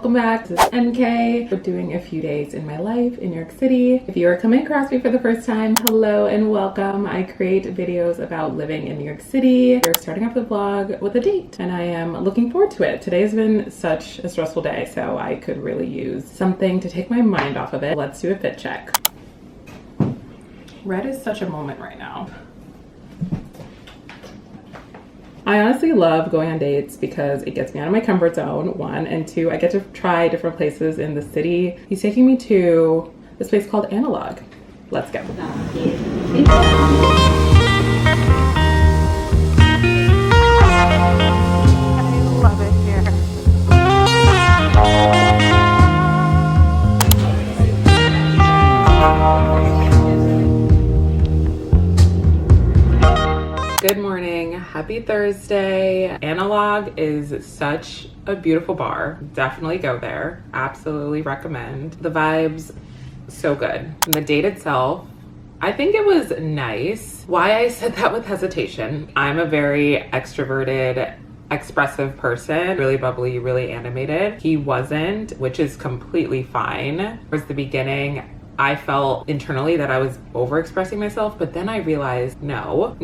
welcome back. This is NK. We're doing a few days in my life in New York City. If you are coming across me for the first time, hello and welcome. I create videos about living in New York City. We're starting off the vlog with a date and I am looking forward to it. Today has been such a stressful day, so I could really use something to take my mind off of it. Let's do a fit check. Red is such a moment right now. I honestly love going on dates because it gets me out of my comfort zone, one, and two, I get to try different places in the city. He's taking me to this place called Analog. Let's go. I love it here. Good morning, happy Thursday. Analog is such a beautiful bar. Definitely go there. Absolutely recommend. The vibes, so good. And the date itself, I think it was nice. Why I said that with hesitation, I'm a very extroverted, expressive person, really bubbly, really animated. He wasn't, which is completely fine. Towards the beginning, I felt internally that I was overexpressing myself, but then I realized, no,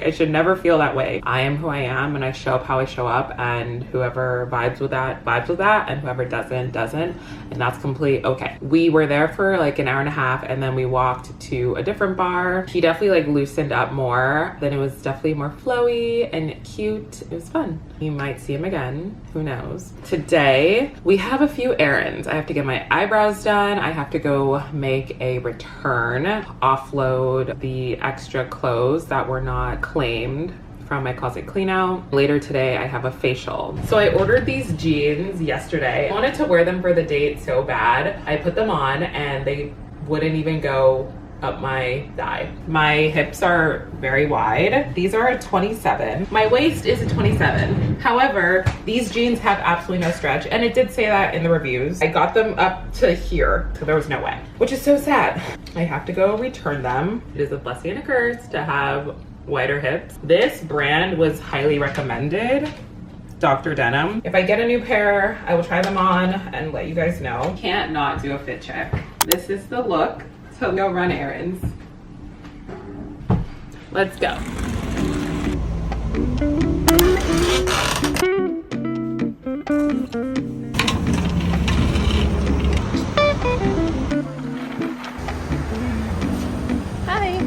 I should never feel that way. I am who I am and I show up how I show up, and whoever vibes with that, and whoever doesn't. And that's complete okay. We were there for like an hour and a half and then we walked to a different bar. He definitely like loosened up more. Then it was definitely more flowy and cute. It was fun. You might see him again, who knows. Today, we have a few errands. I have to get my eyebrows done. I have to go make a return, offload the extra clothes that were not claimed from my closet clean out. Later today, I have a facial. So I ordered these jeans yesterday. I wanted to wear them for the date so bad. I put them on and they wouldn't even go up my thigh. My hips are very wide. These are a 27. My waist is a 27. However, these jeans have absolutely no stretch, and it did say that in the reviews. I got them up to here, so there was no way, which is so sad. I have to go return them. It is a blessing and a curse to have wider hips. This brand was highly recommended. Dr. Denim. If I get a new pair, I will try them on and let you guys know. Can't not do a fit check. This is the look to go run errands. Let's go. Hi.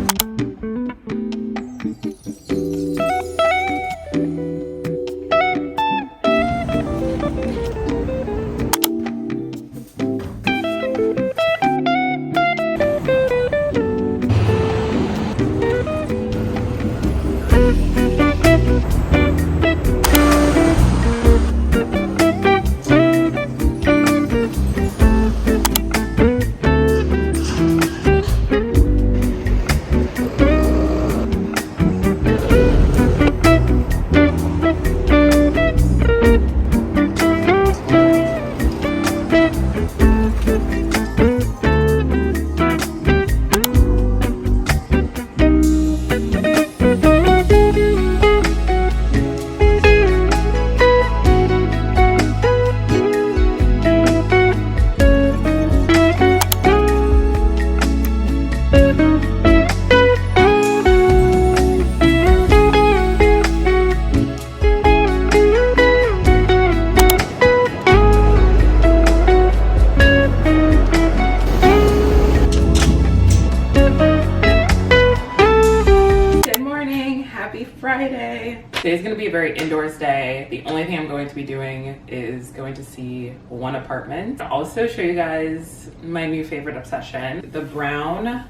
Friday. Today's gonna be a very indoors day. The only thing I'm going to be doing is going to see one apartment. I'll also show you guys my new favorite obsession, the brown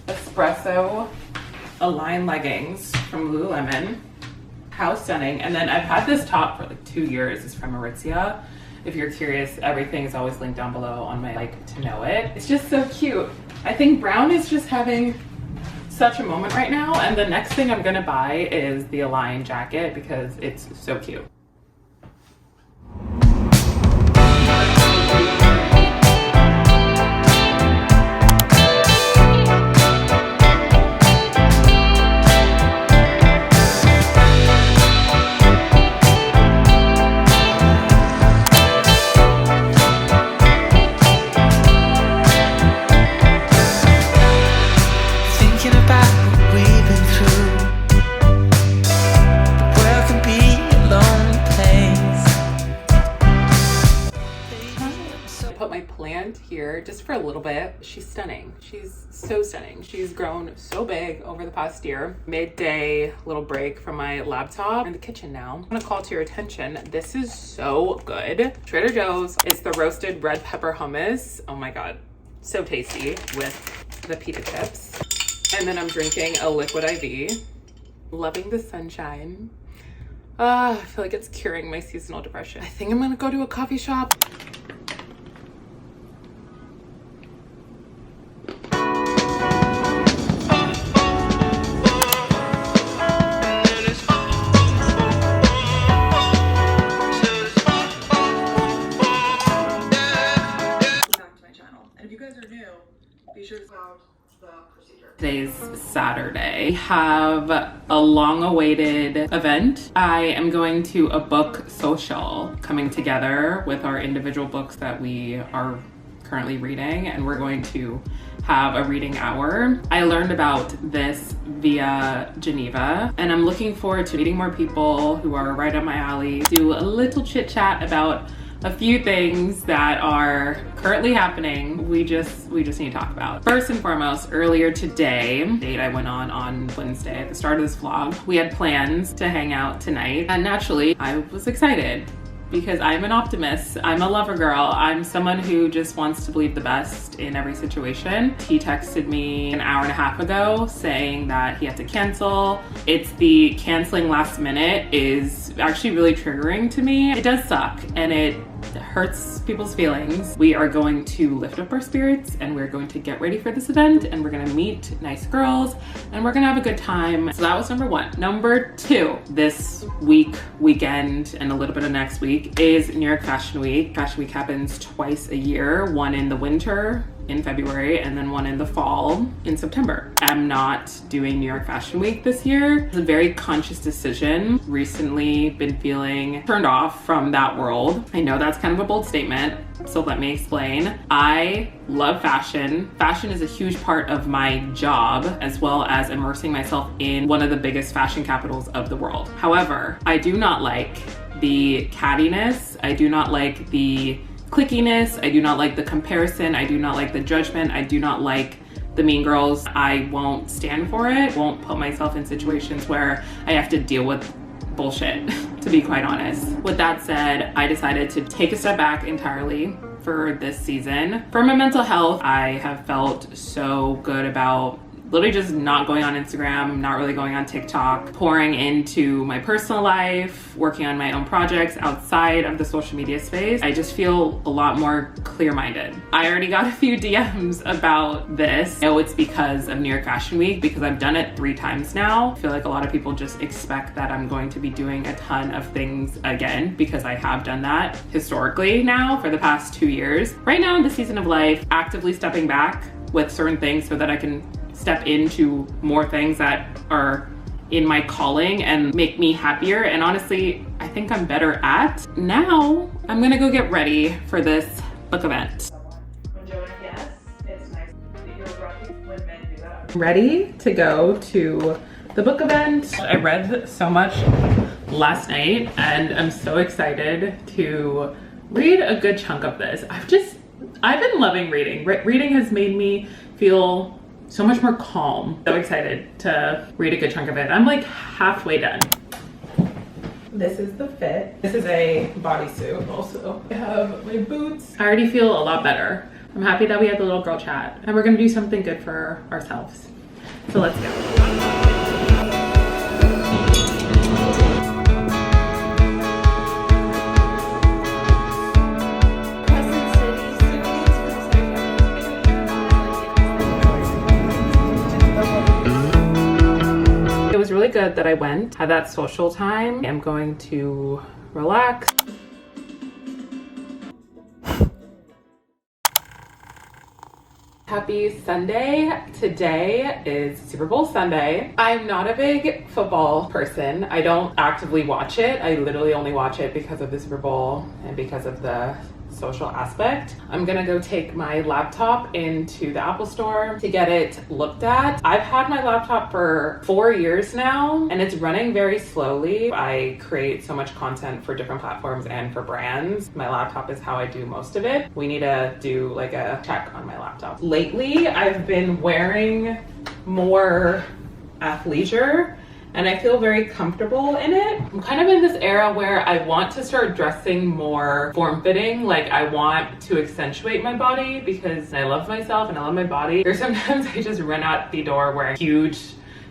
espresso Align leggings from Lululemon. How stunning. And then I've had this top for like 2 years. It's from Aritzia. If you're curious, everything is always linked down below on my like to know it. It's just so cute. I think brown is just having such a moment right now, and the next thing I'm gonna buy is the Align jacket because it's so cute. for a little bit. She's stunning. She's so stunning. She's grown so big over the past year. Midday little break from my laptop. I'm in the kitchen now. I'm gonna call to your attention. This is so good. Trader Joe's. It's the roasted red pepper hummus. Oh my God. So tasty with the pita chips. And then I'm drinking a liquid IV. Loving the sunshine. I feel like it's curing my seasonal depression. I think I'm gonna go to a coffee shop. Today's Saturday. I have a long-awaited event. I am going to a book social, coming together with our individual books that we are currently reading, and we're going to have a reading hour. I learned about this via Geneva, and I'm looking forward to meeting more people who are right up my alley, do a little chit chat about a few things that are currently happening we just need to talk about. First and foremost, earlier today, date I went on Wednesday at the start of this vlog, we had plans to hang out tonight, and naturally I was excited because I'm an optimist. I'm a lover girl. I'm someone who just wants to believe the best in every situation. He texted me an hour and a half ago saying that he had to cancel. It's the canceling last minute is actually really triggering to me. It does suck and it hurts people's feelings. We are going to lift up our spirits and we're going to get ready for this event and we're gonna meet nice girls and we're gonna have a good time. So that was number one. Number two, this weekend and a little bit of next week is New York Fashion Week. Fashion Week happens twice a year, one in the winter in February and then one in the fall in September. I'm not doing New York Fashion Week this year. It's a very conscious decision. Recently been feeling turned off from that world. I know that's kind of a bold statement, so let me explain. I love fashion. Fashion is a huge part of my job, as well as immersing myself in one of the biggest fashion capitals of the world. However, I do not like the cattiness. I do not like the clickiness. I do not like the comparison. I do not like the judgment. I do not like the mean girls. I won't stand for it. Won't put myself in situations where I have to deal with bullshit, to be quite honest. With that said, I decided to take a step back entirely for this season. For my mental health, I have felt so good about literally just not going on Instagram, not really going on TikTok, pouring into my personal life, working on my own projects outside of the social media space. I just feel a lot more clear-minded. I already got a few DMs about this. I know it's because of New York Fashion Week, because I've done it 3 times now. I feel like a lot of people just expect that I'm going to be doing a ton of things again, because I have done that historically now for the past 2 years. Right now in the season of life, actively stepping back with certain things so that I can step into more things that are in my calling and make me happier. And honestly, I think I'm better at. Now, I'm gonna go get ready for this book event. Ready to go to the book event. I read so much last night and I'm so excited to read a good chunk of this. I've been loving reading. Reading has made me feel so much more calm. So excited to read a good chunk of it. I'm like halfway done. This is the fit. This is a bodysuit also. I have my boots. I already feel a lot better. I'm happy that we had the little girl chat and we're gonna do something good for ourselves. So let's go. Really good that I went, had that social time. I'm going to relax. Happy Sunday. Today is Super Bowl Sunday. I'm not a big football person. I don't actively watch it. I literally only watch it because of the Super Bowl and because of the social aspect. I'm gonna go take my laptop into the Apple store to get it looked at. I've had my laptop for 4 years now and it's running very slowly. I create so much content for different platforms and for brands. My laptop is how I do most of it. We need to do like a check on my laptop. Lately, I've been wearing more athleisure and I feel very comfortable in it. I'm kind of in this era where I want to start dressing more form-fitting. Like I want to accentuate my body because I love myself and I love my body. There's sometimes I just run out the door wearing huge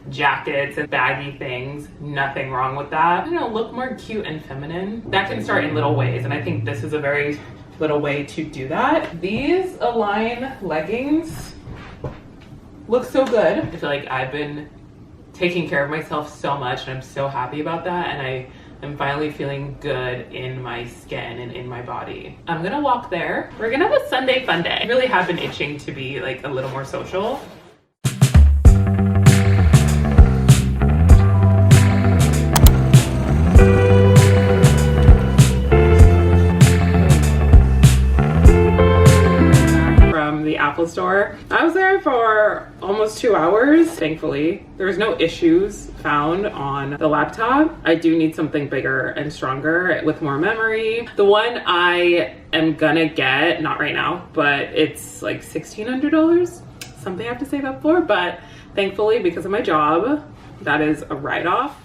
jackets and baggy things. Nothing wrong with that. You know, look more cute and feminine. That can start in little ways, and I think this is a very little way to do that. These Align leggings look so good. I feel like I've been taking care of myself so much and I'm so happy about that, and I am finally feeling good in my skin and in my body. I'm gonna walk there. We're gonna have a Sunday fun day. I really have been itching to be like a little more social. Apple store. I was there for almost 2 hours. Thankfully, there's no issues found on the laptop. I do need something bigger and stronger with more memory. The one I am gonna get, not right now, but it's like $1,600. Something I have to save up for, but thankfully because of my job, that is a write-off.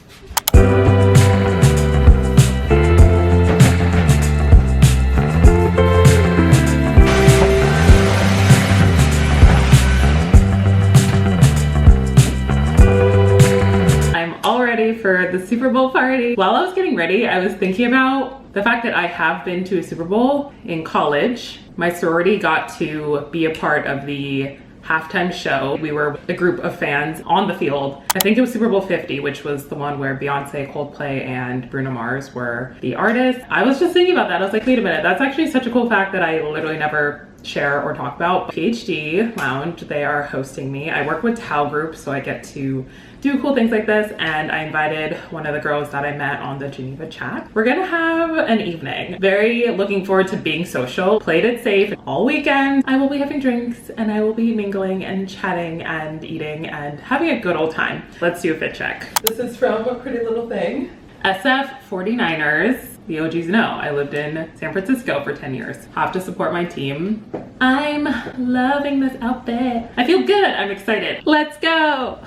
For the Super Bowl party. While I was getting ready, I was thinking about the fact that I have been to a Super Bowl in college. My sorority got to be a part of the halftime show. We were a group of fans on the field. I think it was Super Bowl 50, which was the one where Beyonce, Coldplay, and Bruno Mars were the artists. I was just thinking about that. I was like, wait a minute, that's actually such a cool fact that I literally never share or talk about. PhD Lounge, they are hosting me. I work with Tao Group, so I get to do cool things like this, and I invited one of the girls that I met on the Geneva chat. We're gonna have an evening. Very looking forward to being social. Played it safe all weekend. I will be having drinks and I will be mingling and chatting and eating and having a good old time. Let's do a fit check. This is from A Pretty Little Thing. SF 49ers. The OGs know I lived in San Francisco for 10 years. Have to support my team. I'm loving this outfit. I feel good. I'm excited. Let's go.